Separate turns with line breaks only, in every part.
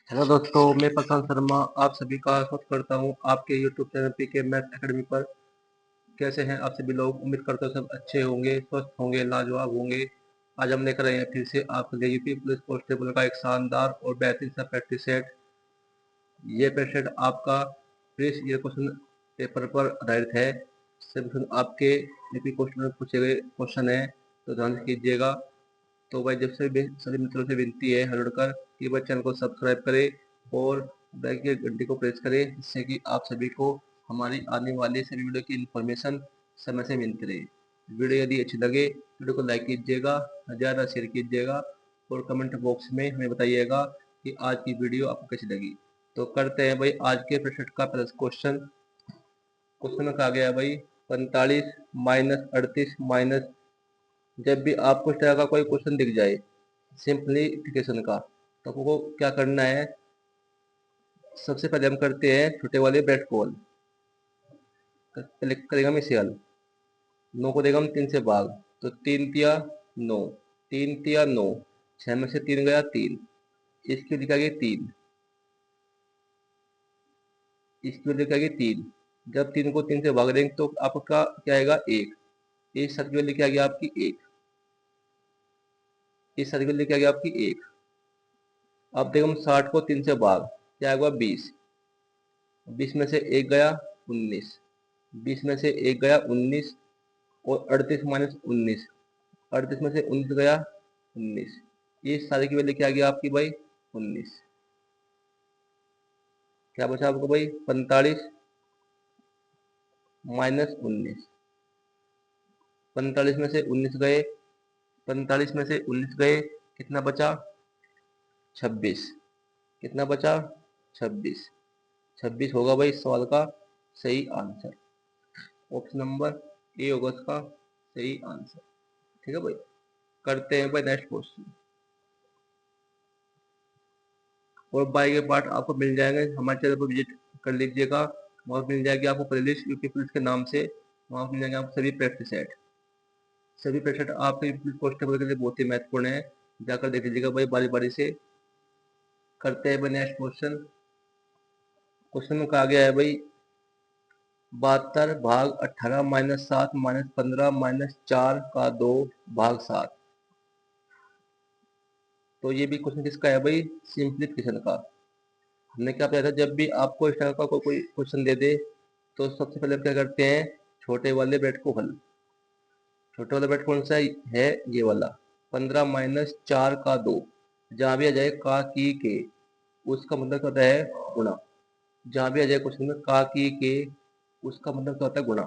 Hello दोस्तों, मैं प्रशांत शर्मा आप सभी का स्वागत करता हूं आपके YouTube channel PK math academy पर। कैसे हैं आप सभी लोग? उम्मीद करता हूं सब अच्छे होंगे, स्वस्थ होंगे, लाजवाब होंगे। आज हम लेकर आए हैं फिर से आपके लिए यूपी पुलिस कांस्टेबल का एक शानदार और बेहतरीन सा प्रैक्टिस सेट। ये प्रैक्टिस सेट आपका प्रीवियस ईयर क्वेश्चन पेपर पर आधारित है। सभी क्वेश्चन आपके यूपी कांस्टेबल में पूछे गए क्वेश्चन है, तो ध्यान से कीजिएगा। तो भाई जब से सभी मित्रों से विनती है हर जोड़कर कि भाई चैनल को सब्सक्राइब करें और बेल की घंटी को प्रेस करें, जिससे कि आप सभी को हमारी आने वाली सभी वीडियो की इन्फॉर्मेशन समय से मिलती रहे। वीडियो यदि अच्छी लगे वीडियो को लाइक कीजिएगा, ज़्यादा शेयर कीजिएगा और कमेंट बॉक्स में हमें बताइएगा कि आज की वीडियो आपको कैसी लगी। तो करते हैं भाई आज के प्रश्न का पहला क्वेश्चन। क्वेश्चन में कहा गया है भाई 45 माइनस 38 माइनस। जब भी आपको इस तरह का कोई क्वेश्चन दिख जाए सिंप्लीफिकेशन का, तो आपको क्या करना है? सबसे पहले हम करते हैं छोटे वाले ब्रेड को हल। करेगा मिसाल 9 को देगा हम 3 से भाग, तो 3 तिया 9, 3 तिया 9, 6 में से 3 गया 3, इसकी लिखा गया 3, इसकी लिखा गया 3। जब 3 को 3 से भाग देंगे तो आपका क्या आएगा? 1। इस सर्किल लिखा गया आपकी 1, इस सर्किल लिखा गया आपकी 1। अब देखो हम 60 को 3 से भाग, क्या आएगा? 20, 20 में से 1 गया 19, 20 में से 1 गया 19 और 38 माइनस 19, 38 में से 19 गया 19। ये सारी की वैल्यू क्या आ गया आपकी भाई? 19। क्या बचा आपको भाई? 45 माइनस 19। 45 में से 19 गए, 45 में से 19 गए, कितना बचा? 26। कितना बचा? 26। 26 होगा भाई इस सवाल का सही आंसर। ऑप्शन नंबर ए होगा इसका सही आंसर। ठीक है भाई, करते हैं भाई नेक्स्ट क्वेश्चन। और बाई के पार्ट आपको मिल जाएंगे, हमारे चैनल पर विजिट कर लीजिएगा। वहाँ मिल जाएगी आपको प्लेलिस्ट यूपी पुलिस के नाम से। वहाँ मिल जाएंगे आपको सभी प्रैक्टिस सेट। सभी प्रैक्टिस सेट आपके पुलिस कांस्टेबल के लिए बहुत ही महत्वपूर्ण है, जाकर देख लीजिएगा भाई बारी बारी से। करते हैं भाई नेक्स्ट क्वेश्चन। क्वेश्चन में कहा गया है भाई 72 भाग 18 माइनस 7 माइनस 15 माइनस 4 का 2 भाग 7। तो ये भी क्वेश्चन किसका है भाई? सिंप्लीफिकेशन का। हमने क्या बताया था, जब भी आपको इस तरह का कोई क्वेश्चन दे दे तो सबसे पहले हम क्या करते हैं? छोटे वाले ब्रेड को हल। छोटे वाला ब्रेड कौन सा है? ये वाला। 15 माइनस 4 का 2, जहां भी आ जाए का की के, उसका मतलब क्या होता है? गुणा। जहां भी आ जाए क्वेश्चन में का की के, उसका मतलब क्या होता है? गुणा।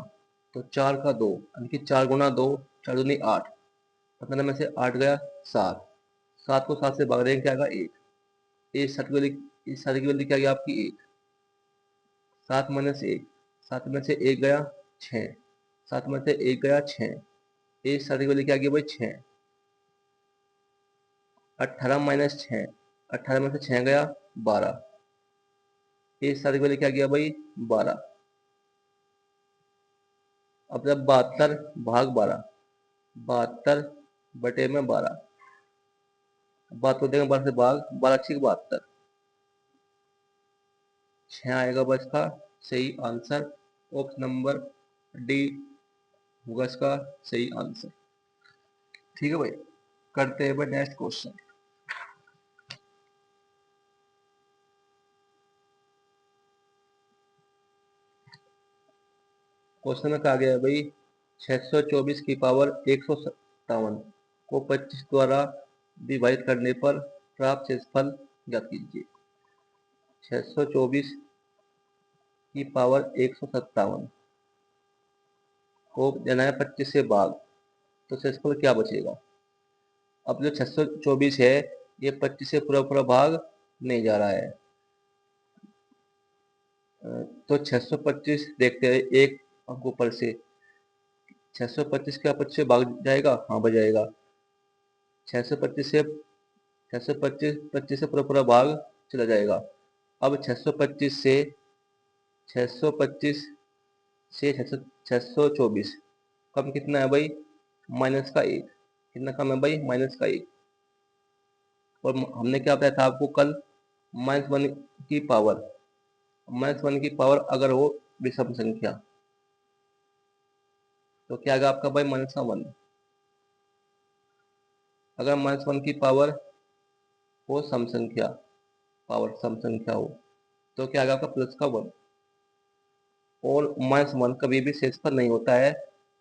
तो 4 का 2 यानी कि 4 गुणा 2, 4 दूनी 8, 15 में से 8 गया 7, 7 को 7 से भाग देंगे क्या आएगा? 1। इस सारी की वैल्यू, इस सारी की वैल्यू क्या गया आपकी? 1। 7 माइनस 1, 7 में से 1 गया 6, 7 में से 1 गया 6, इस सारी की वैल्यू क्या गया भाई? 6। 18 माइनस 6, 18 में से 6 गया 12, इस सारी की वैल्यू क्या गया भाई? 12। अब जब 72 भाग 12, 72 बटे में 12, बात को देंगे 12 से भाग, 12 6 72, 6 आएगा बस का सही आंसर। ऑप्शन नंबर डी होगा इसका सही आंसर। ठीक है भाई, करते हैं भाई नेक्स्ट क्वेश्चन। क्वेश्चन में कहा गया है भाई 624 की पावर 157 को 25 द्वारा विभाजित करने पर प्राप्त शेषफल ज्ञात कीजिए। 624 की पावर 157 को देना है 25 से भाग, तो शेषफल क्या बचेगा? अब जो 624 है ये 25 से पूरा पूरा भाग नहीं जा रहा है, तो 625 देखते हैं एक अंक ऊपर से। 625 क्या 25 से भाग जाएगा? हाँ बजाएगा। 625 से 625 25 से पूरा पूरा भाग चला जाएगा। अब 625 से 625 से 624 कम कितना है भाई? माइनस का 1। कितना कम है भाई? माइनस का 1। और हमने क्या बताया था आपको कल? -1 की पावर, -1 की पावर अगर वो विषम संख्या, तो क्या आएगा आपका भाई -1। अगर -1 की पावर हो सम संख्या, पावर सम संख्या हो, तो क्या आएगा आपका +1। और -1 कभी भी शेषफल नहीं होता है।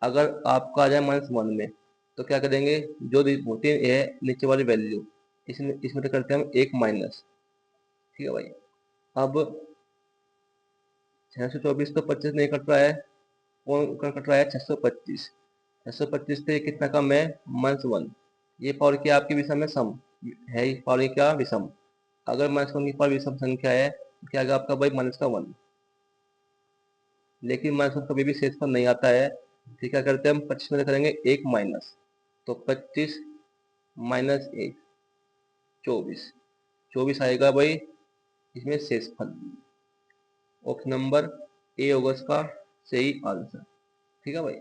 अगर आपका आ जाए -1 में, तो क्या करेंगे, जो होती है नीचे वाली वैल्यू, इसमें तो करते हैं हम एक माइनस। ठीक है भाई। अब 624 तो 25 नहीं कट रहा है, कौन कट रहा है, 625। 625 से कितना कम है, -1। ये पावर क्या आपकी विषम में सम है, पावर क्या विषम। अगर -1 की पावर विषम संख्या है, तो क्या आएगा आपका भाई -1। लेकिन -1 कभी भी शेषफल नहीं आता है। ठीक है, करते हैं हम 25 में करेंगे एक माइनस, तो 25 माइनस 1, 24। 24 आएगा भाई इसमें शेषफल। ऑप्शन नंबर ए होगा इसका सही आंसर। ठीक है भाई।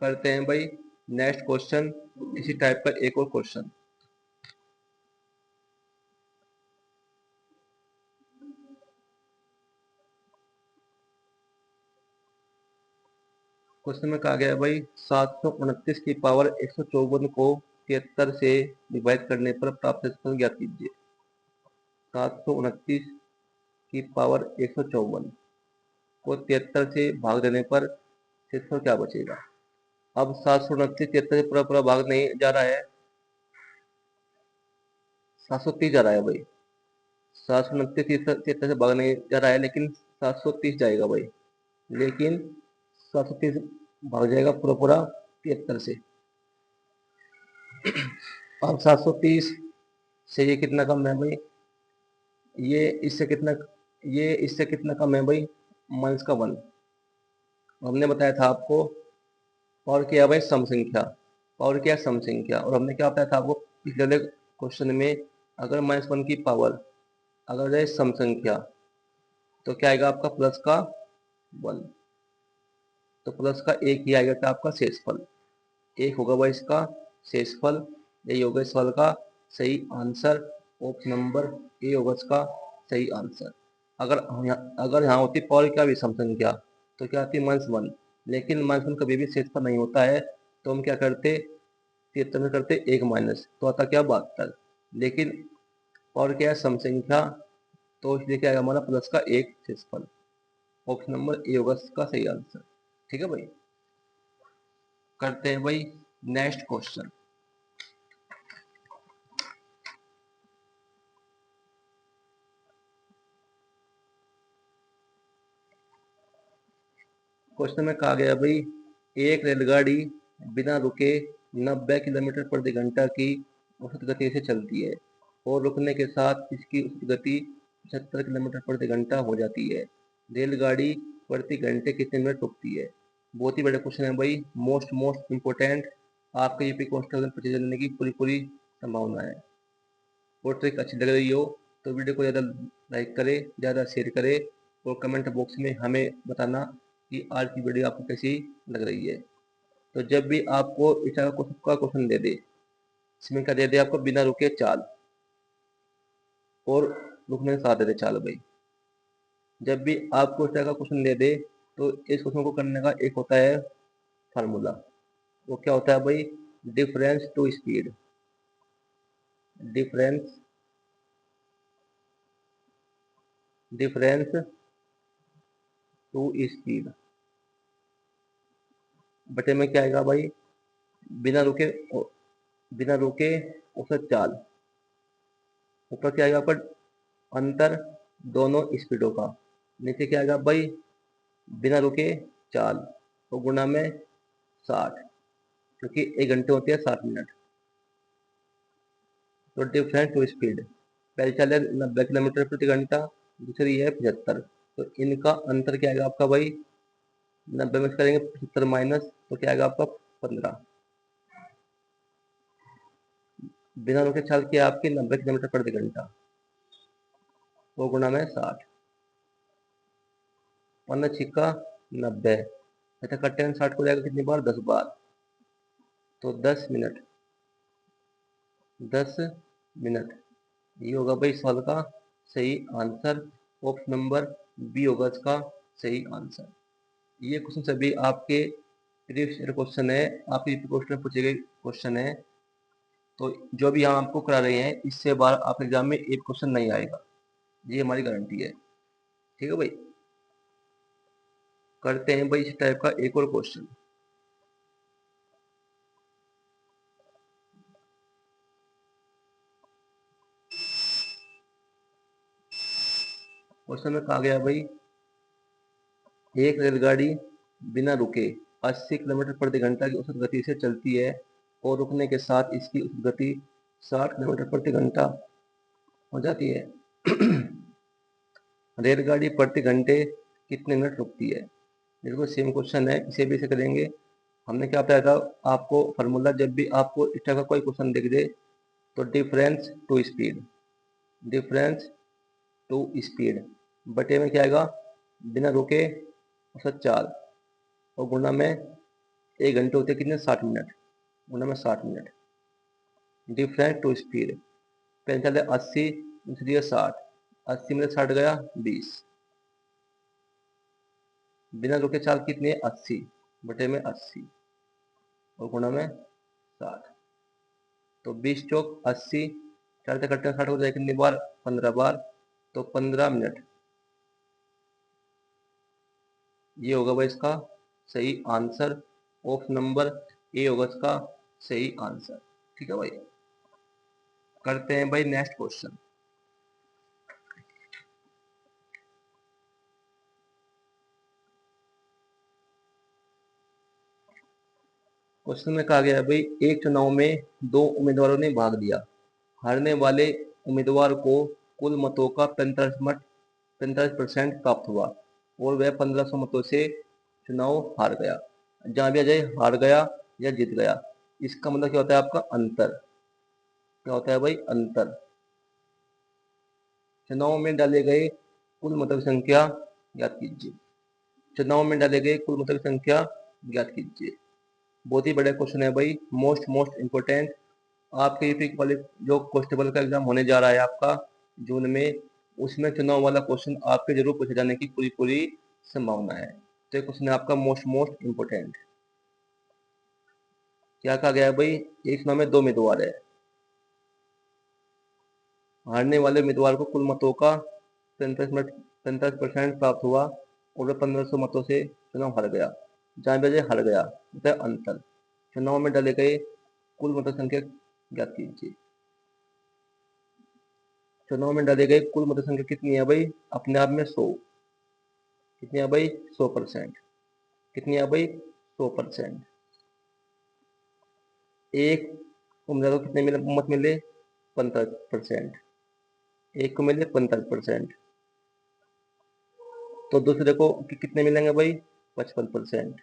करते हैं भाई नेक्स्ट क्वेश्चन, इसी टाइप का एक और क्वेश्चन। क्वेश्चन में कहा गया है भाई 729 की पावर 154 को 73 से डिवाइड करने पर प्राप्त शेषफल ज्ञात कीजिए। 729 की पावर 154 को 73 से भाग देने पर शेषफल क्या बचेगा। अब 729 73 से पूरा पूरा भाग नहीं जा रहा है, 730 जा रहा है भाई। 729 73 से भाग नहीं जा रहा है, लेकिन 730 जाएगा भाई। लेकिन 730 भाग जाएगा पूरा पूरा 73 से। अब 730 से ये कितना कम है भाई, ये इससे कितना, ये इससे कितना कम है भाई, -1। हमने बताया था आपको पावर क्या है भाई सम संख्या, पावर क्या है सम संख्या। और हमने क्या बताया था आपको पिछले वाले क्वेश्चन में, अगर -1 की पावर अगर है सम संख्या, तो क्या आएगा आपका प्लस का 1। तो प्लस का एक ही आएगा क्या आपका शेषफल, एक होगा भाई इसका शेषफल। यही होगा इस सवाल का सही आंसर। ऑप्शन नंबर ए होगा इसका सही आंसर। अगर यहाँ होती पावर क्या विषम संख्या, तो क्या आती -1। लेकिन -1 कभी भी शेषफल नहीं होता है, तो हम क्या करते, 73 में करते एक माइनस, तो आता क्या 72। लेकिन पावर क्या है सम संख्या, तो इसलिए क्या आएगा हमारा प्लस का एक शेषफल। ऑप्शन नंबर ए होगा इसका सही आंसर। ठीक है भाई। करते हैं भाई नेक्स्ट क्वेश्चन। क्वेश्चन में कहा गया भाई एक रेलगाड़ी बिना रुके 90 किलोमीटर प्रति घंटा की औसत गति से चलती है और रुकने के साथ इसकी औसत गति 75 किलोमीटर प्रति घंटा हो जाती है। रेलगाड़ी प्रति घंटे कितने मिनट रुकती है। बहुत ही बड़ा क्वेश्चन है भाई, मोस्ट इम्पोर्टेंट। आपका यूपी कांस्टेबल परीक्षा देने की पूरी पूरी संभावना है। और ट्रिक अच्छी लग रही हो तो वीडियो को ज़्यादा लाइक करें, ज़्यादा शेयर करें, और कमेंट बॉक्स में हमें बताना कि आज की वीडियो आपको कैसी लग रही है। तो जब भी आपको इस तरह का क्वेश्चन दे दे, इसमें क्या दे दे आपको, बिना रुके चाल और रुकने के साथ दे दे चाल भाई। जब भी आपको इस तरह का क्वेश्चन दे दे, तो इस क्वेश्चन को करने का एक होता है फार्मूला। वो क्या होता है भाई, difference to speed. Difference difference to speed बटे में क्या आएगा भाई, बिना रुके, बिना रुके औसत चाल। ऊपर क्या आएगा आपका अंतर दोनों स्पीडों का। नीचे क्या आएगा भाई, बिना रुके चाल, तो गुणा में 60, क्योंकि एक घंटे होते हैं 60 मिनट। तो डिफरेंस टू स्पीड, पहली चाल है 90 किलोमीटर प्रति घंटा, दूसरी है 75। तो इनका अंतर क्या आएगा आपका भाई, 90 में से करेंगे 75 माइनस, तो क्या आएगा आपका 15। बिना रुके चाल की आपकी 90 किलोमीटर प्रति घंटा, वो गुणा में 60, 15 छिक्का 90, ऐसा कट्टे में 60 को जाएगा कितनी बार, 10 बार, तो 10 मिनट, 10 मिनट। ये होगा भाई सवाल का सही आंसर। ऑप्शन नंबर बी होगा इसका सही आंसर। ये क्वेश्चन सभी आपके प्रीवियस ईयर क्वेश्चन है, आपके क्वेश्चन पूछे गए क्वेश्चन है। तो जो भी हम आपको करा रहे हैं, इससे बार आपके एग्जाम में एक क्वेश्चन नहीं आएगा, ये हमारी गारंटी है। ठीक है भाई, करते हैं भाई इस टाइप का एक और क्वेश्चन। क्वेश्चन में कहा गया भाई, एक रेलगाड़ी बिना रुके 80 किलोमीटर प्रति घंटा की औसत गति से चलती है और रुकने के साथ इसकी औसत गति 60 किलोमीटर प्रति घंटा हो जाती है। रेलगाड़ी प्रति घंटे कितने मिनट रुकती है? बिल्कुल सेम क्वेश्चन है, इसे भी ऐसे करेंगे। हमने क्या बताया था आपको फार्मूला, जब भी आपको इस टाइप का कोई क्वेश्चन दिख दे तो difference to speed, difference to speed बटे में क्या आएगा, बिना रुके औसत 4 और गुणा में 1 घंटे होते कितने, 60 मिनट, गुणा में 60 मिनट। डिफरेंस टू स्पीड, पहले चले 80 दूसरी 60, 80 में 60 गया 20, बिना रुके चाल कितनी है 80 बटे में 80 और गुणा में 60। तो 20 चौक 80, 4 से कटने 60 हो जाए कितनी बार, 15 बार, तो 15 मिनट। ये होगा भाई इसका सही आंसर। ऑप्शन नंबर ए होगा इसका सही आंसर। ठीक है भाई, करते हैं भाई नेक्स्ट क्वेश्चन। क्वेश्चन में कहा गया है भाई, एक चुनाव में 2 उम्मीदवारों ने भाग लिया। हारने वाले उम्मीदवार को कुल मतों का 45% प्राप्त हुआ और वह 1500 मतों से चुनाव हार गया। जहां भी आ जाए हार गया या जीत गया, इसका मतलब क्या होता है आपका अंतर। क्या होता है भाई, अंतर। चुनाव में डाले गए कुल मतों की संख्या ज्ञात कीजिए। चुनाव में डाले गए कुल मतों की संख्या ज्ञात कीजिए। बहुत ही बड़ा क्वेश्चन है भाई, मोस्ट मोस्ट इम्पोर्टेंट। आपके यूपी वाले जो कांस्टेबल का एग्जाम होने जा रहा है आपका जून में, उसमें चुनाव वाला क्वेश्चन आपके जरूर पूछे जाने की पूरी पूरी संभावना है। तो ये क्वेश्चन है आपका मोस्ट मोस्ट इम्पोर्टेंट। क्या कहा गया है भाई, एक चुनाव में 2 उम्मीदवार है। हारने वाले उम्मीदवार को कुल मतों का 45% प्राप्त हुआ और वह 1500 मतों से चुनाव हार गया। जहां बजे हार गया मतलब अंतर। चुनाव में डाले गए कुल मतों संख्या ज्ञात कीजिए। चुनाव में डाले गए कुल मतों संख्या कितनी है भाई, अपने आप में 100। कितनी है भाई, 100%। कितनी है भाई, 100%। एक उम्मीदवार को कितने मिले, मत मिले, 45%। एक को मिले 45%, तो दूसरे को कितने मिलेंगे भाई, 55%।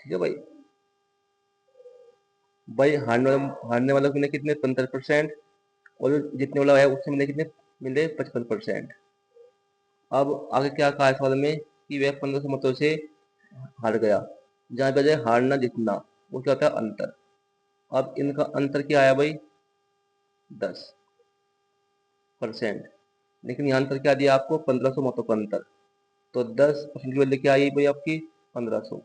ठीक है भाई। भाई हारने वालों को मिले कितने, 45%, और जीतने वाला है उससे मिले कितने, मिले 55%। अब आगे क्या कहा है सवाल में कि वह 1500 मतों से हार गया। जहां पे है हारना जीतना, वो क्या होता है अंतर। अब इनका अंतर क्या आया भाई, 10%। लेकिन यहाँ अंतर क्या दिया आपको, 1500 मतों का अंतर। तो 10% की वैल्यू क्या आई भाई आपकी, 1500।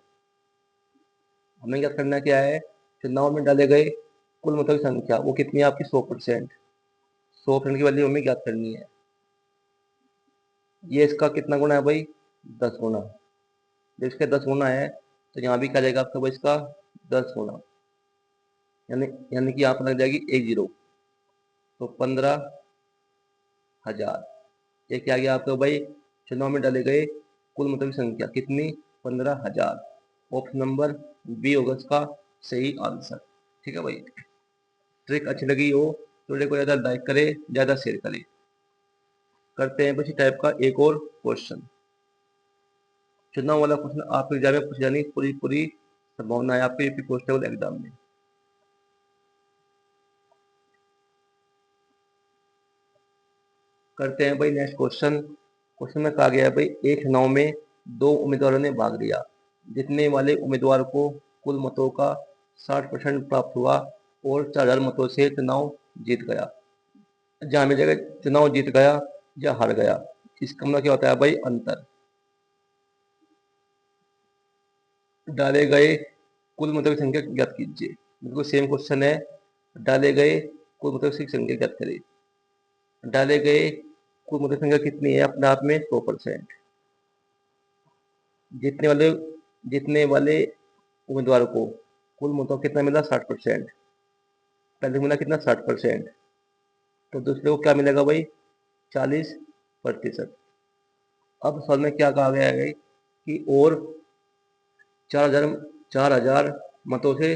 हमें क्या करना क्या है, चुनाव में डाले गए कुल मतों की संख्या वो कितनी है आपकी, 100%। 100% की वैल्यू हमें ज्ञात करनी है। ये इसका कितना गुना है भाई, 10 गुना। जब इसका 10 गुना है तो यहाँ भी क्या जाएगा आपका भाई, इसका 10 गुना, यानी यानी कि यहाँ पर लग जाएगी 1 जीरो, तो 15,000। ये क्या गया आपका भाई, चुनाव में डाले गए कुल मतों की संख्या कितनी, 15,000। ऑप्शन नंबर बी होगा इसका सही आंसर। ठीक है भाई, ट्रिक अच्छी लगी हो तो वीडियो को ज़्यादा लाइक करें, ज़्यादा शेयर करें। करते हैं इसी टाइप का एक और क्वेश्चन। चुनाव वाला क्वेश्चन आपके एग्जाम में पूछे जाने की पूरी पूरी संभावना है आपके यूपी कांस्टेबल एग्जाम में। करते हैं भाई नेक्स्ट क्वेश्चन। क्वेश्चन में कहा गया है भाई, एक चुनाव में 2 उम्मीदवारों ने भाग लिया। जीतने वाले उम्मीदवार को कुल मतों का 60% प्राप्त हुआ और 4000 मतों से चुनाव जीत गया। जहाँ मिलेगा चुनाव जीत गया या हार गया, इसका मतलब क्या होता है भाई, अंतर। डाले गए कुल मतों की संख्या ज्ञात कीजिए, बिल्कुल सेम क्वेश्चन है। डाले गए कुल मतों की संख्या ज्ञात करें। डाले गए कुल मतों की संख्या कितनी है, अपने आप में 100%। जीतने वाले उम्मीदवार को कुल मतों कितना मिला, 60%। पहले मिला कितना, 60%। तो दूसरे को क्या मिलेगा भाई, 40%। अब सवाल में क्या कहा गया है कि और 4,000 मतों से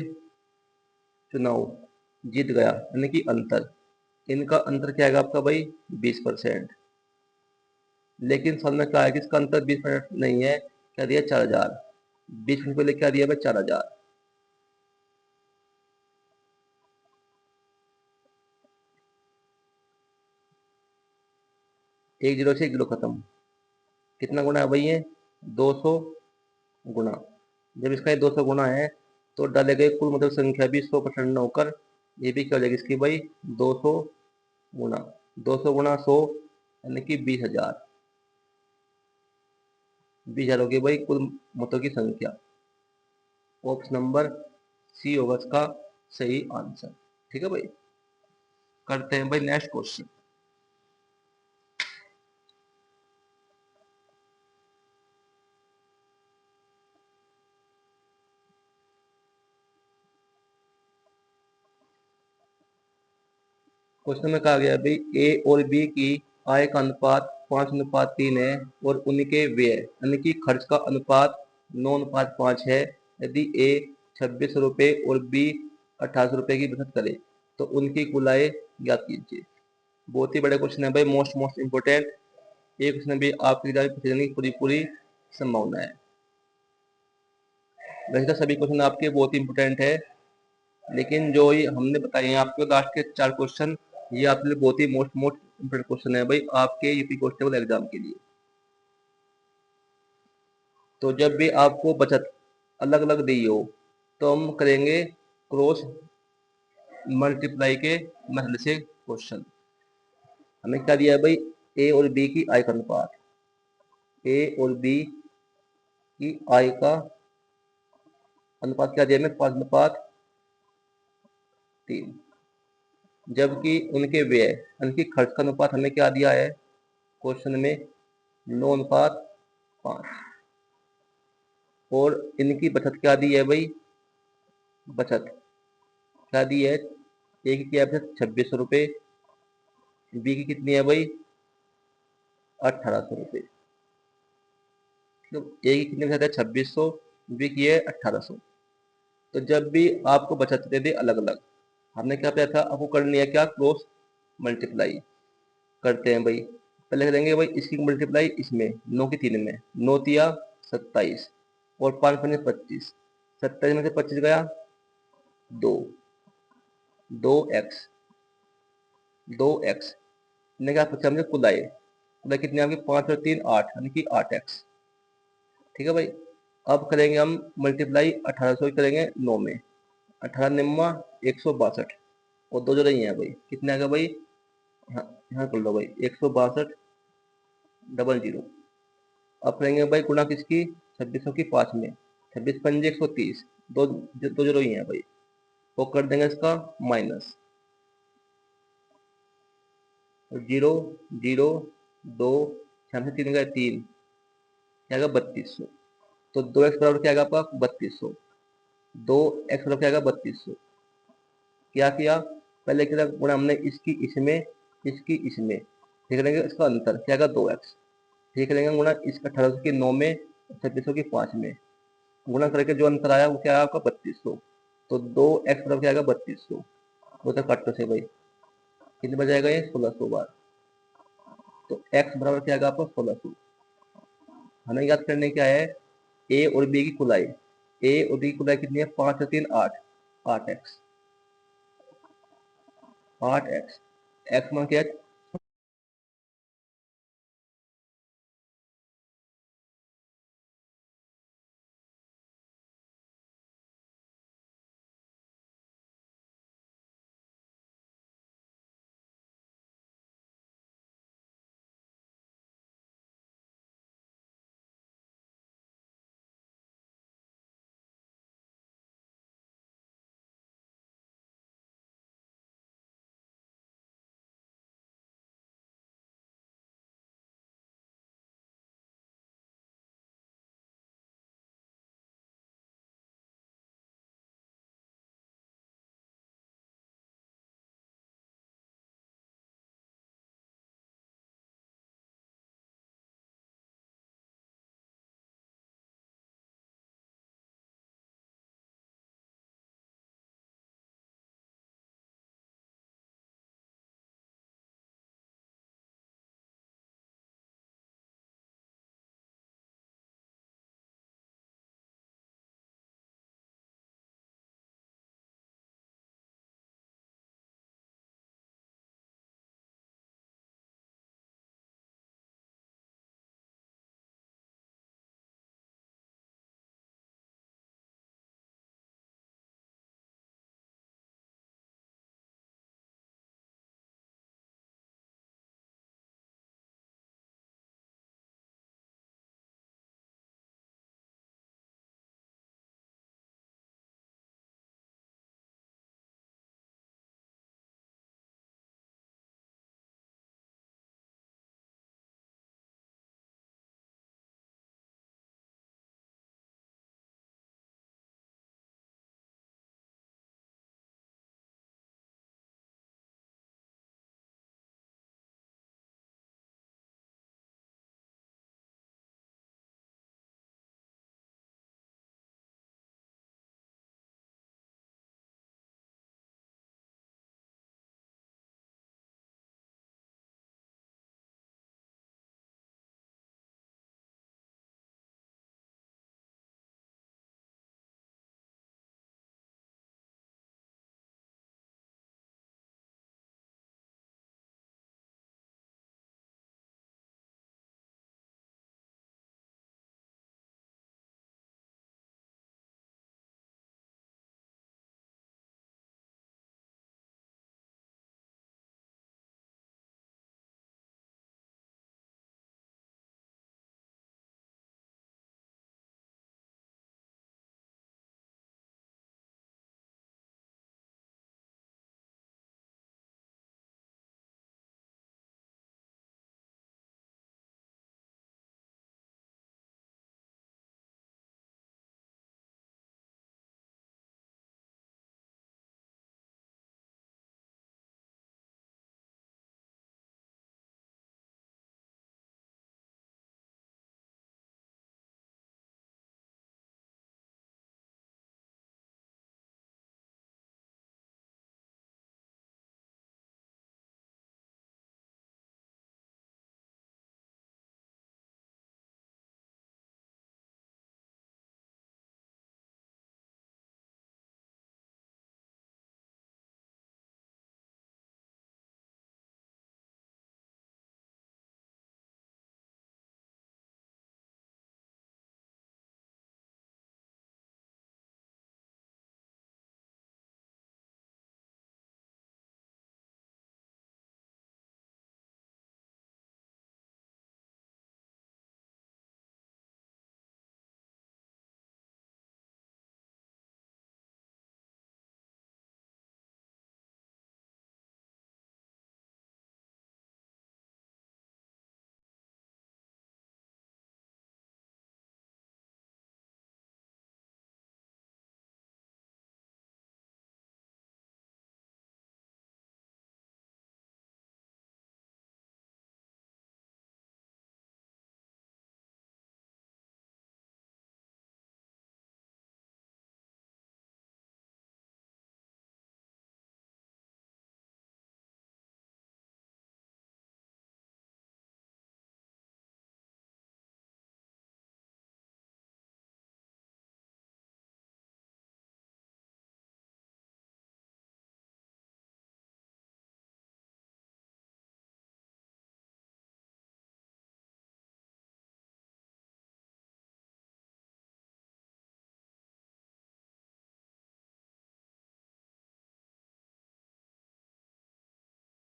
चुनाव जीत गया, यानी कि अंतर। इनका अंतर क्या आएगा आपका भाई, 20%। लेकिन सवाल में क्या है कि इसका अंतर 20% नहीं है, क्या दिया, 4,000। 20% पहले क्या दिया भाई, 4,000। 1 0 से 1 0 खत्म। कितना गुना है भाई ये, 200 गुना। जब इसका ये 200 गुना है तो डाले गए कुल मतलब संख्या भी 100% होकर ये भी क्या हो जाएगी इसकी भाई, 200 गुना। 200 गुना 100 यानी कि 20,000। 20,000 हो गई भाई कुल मतों की संख्या। ऑप्शन नंबर सी होगा इसका सही आंसर। ठीक है भाई, करते हैं भाई नेक्स्ट क्वेश्चन। क्वेश्चन में कहा गया भाई ए और बी की आय का अनुपात 5:3 है और उनके व्यय यानी कि खर्च का अनुपात 9:5 है। यदि ए 2600 रुपये और बी 1800 रुपये की बचत करे तो उनकी कुल आय ज्ञात कीजिए। बहुत ही बड़े क्वेश्चन है भाई, मोस्ट इंपोर्टेंट। ये क्वेश्चन भी आपकी एग्जाम में पूछे जाने की पूरी पूरी संभावना है। वैसे तो सभी क्वेश्चन आपके बहुत ही इंपोर्टेंट है, लेकिन जो ये हमने बताए हैं आपको लास्ट के 4 क्वेश्चन, ये आपके लिए बहुत ही मोस्ट मोस्ट इंपोर्टेंट क्वेश्चन है भाई आपके यूपी कांस्टेबल एग्जाम के लिए। तो जब भी आपको बचत अलग अलग दी हो तो हम करेंगे क्रॉस मल्टीप्लाई के मसले से क्वेश्चन। हमें क्या दिया है भाई, ए और बी की आय का अनुपात। ए और बी की आय का अनुपात क्या दिया है, 5:3। जबकि उनके व्यय यानी कि खर्च का अनुपात हमें क्या दिया है क्वेश्चन में, 9:5। और इनकी बचत क्या दी है भाई, बचत क्या दी है, ए की क्या है बचत, 2600 रुपये। बी की कितनी है भाई, 1800 रुपये। तो ए की कितनी बचत है, 2600। बी की है 1800। तो जब भी आपको बचत दे दे अलग अलग, हमने क्या किया था, आपको करनी है क्या, क्रॉस मल्टीप्लाई करते हैं भाई। पहले करेंगे भाई इसकी मल्टीप्लाई इसमें 9 की 3 में, 9 तिया 27 और 5 पंजे 25। 27 में से 25 गया 2, 2x, 2x ने क्या पूछा हमने, कुल आए। कुल कितनी आपकी, 5 और 3 8 यानी कि 8x। ठीक है भाई, अब करेंगे हम मल्टीप्लाई 1800 करेंगे 9 में। 18 निम्मा 162 और 2 जो रही है भाई, कितने आ गया भाई, हाँ यहाँ कर लो भाई, 162 डबल जीरो। अब करेंगे भाई गुणा किसकी, 2600 की 5 में। 26 पंजे 130, दो दो जो रही है भाई, वो कर देंगे इसका माइनस। जीरो जीरो 2, 6 से 3 गए 3, क्या आएगा 3200। तो 2x बराबर क्या आएगा आपका, 3200। 2x बराबर क्या आएगा, 3200। क्या किया, पहले क्या गुणा हमने इसकी इसमें, इसकी इसमें, ठीक करेंगे इसका अंतर क्या आएगा, 2x। ठीक करेंगे गुणा इसका 1800 की 9 में, 2600 की 5 में, गुणा करके जो अंतर आया वो क्या आया आपका, 3200। तो 2x बराबर क्या आएगा, 3200। वो तो काटो से भाई, कितने बच जाएगा ये, 1600 बार। तो x बराबर क्या आएगा आपका, 1600। हमें याद करने क्या है, ए और बी की कुलाई। ए और बी की कुलाई कितनी है, 5 और 3 8, 8x। 8x, x मान क्या है